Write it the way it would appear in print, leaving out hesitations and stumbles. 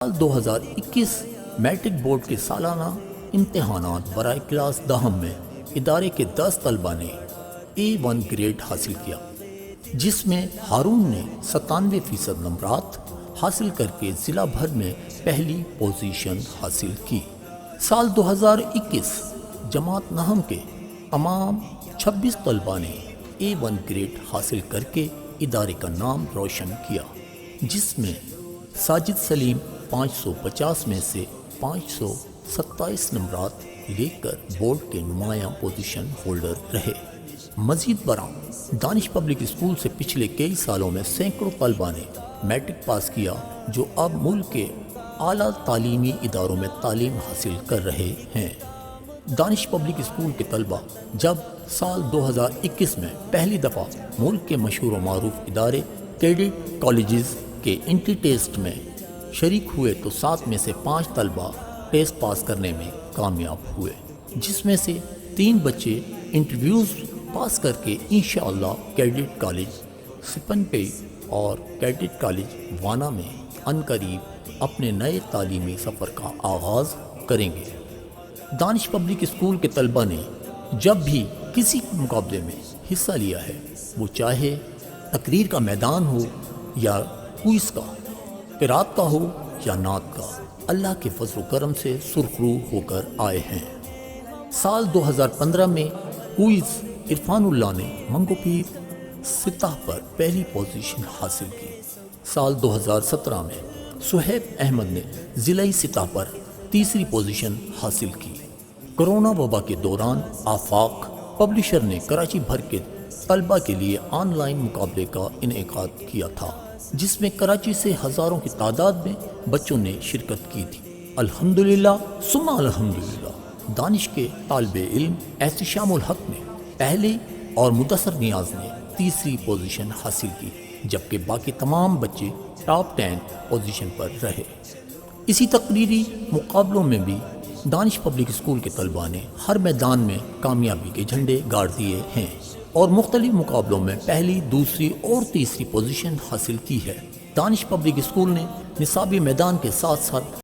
سال 2021 matric board کے سالانہ امتحانات برائے کلاس دہم میں ادارے کے 10 طلبہ نے A1 گریڈ حاصل کیا، جس میں ہارون نے 97% نمبرات حاصل کر کے ضلع بھر میں پہلی پوزیشن حاصل کی۔ سال 2021 جماعت نہم کے تمام 26 طلبہ نے A1 گریڈ حاصل کر کے ادارے کا نام روشن کیا، جس میں ساجد سلیم 550 میں سے 527 نمبرات لے کر بورڈ کے نمایاں پوزیشن ہولڈر رہے۔ مزید برآں دانش پبلک اسکول سے پچھلے کئی سالوں میں سینکڑوں طلبہ نے میٹرک پاس کیا، جو اب ملک کے اعلیٰ تعلیمی اداروں میں تعلیم حاصل کر رہے ہیں۔ دانش پبلک اسکول کے طلبہ جب سال 2021 میں پہلی دفعہ ملک کے مشہور و معروف ادارے کیڈٹ کالجز کے انٹری ٹیسٹ میں شریک ہوئے تو 7 میں سے 5 طلبہ ٹیسٹ پاس کرنے میں کامیاب ہوئے، جس میں سے 3 بچے انٹرویوز پاس کر کے انشاءاللہ کیڈٹ کالج سپن پے اور کیڈٹ کالج وانا میں عنقریب اپنے نئے تعلیمی سفر کا آغاز کریں گے۔ دانش پبلک اسکول کے طلبہ نے جب بھی کسی مقابلے میں حصہ لیا ہے، وہ چاہے تقریر کا میدان ہو یا کوئز کا، قرات کا ہو یا نعت کا، اللہ کے فضل و کرم سے سرخرو ہو کر آئے ہیں۔ سال 2015 میں کوئز عرفان اللہ نے منگو پیر سطح پر پہلی پوزیشن حاصل کی۔ سال 2017 میں سہیب احمد نے ضلعی سطح پر تیسری پوزیشن حاصل کی۔ کرونا وبا کے دوران آفاق پبلشر نے کراچی بھر کے طلبہ کے لیے آن لائن مقابلے کا انعقاد کیا تھا، جس میں کراچی سے ہزاروں کی تعداد میں بچوں نے شرکت کی تھی۔ الحمدللہ ثم الحمدللہ دانش کے طالب علم احتشام الحق نے پہلے اور مدثر نیاز نے تیسری پوزیشن حاصل کی، جبکہ باقی تمام بچے ٹاپ 10 پوزیشن پر رہے۔ اسی تقریری مقابلوں میں بھی دانش پبلک اسکول کے طلباء نے ہر میدان میں کامیابی کے جھنڈے گاڑ دیے ہیں اور مختلف مقابلوں میں پہلی، دوسری اور تیسری پوزیشن حاصل کی ہے۔ دانش پبلک اسکول نے نصابی میدان کے ساتھ ساتھ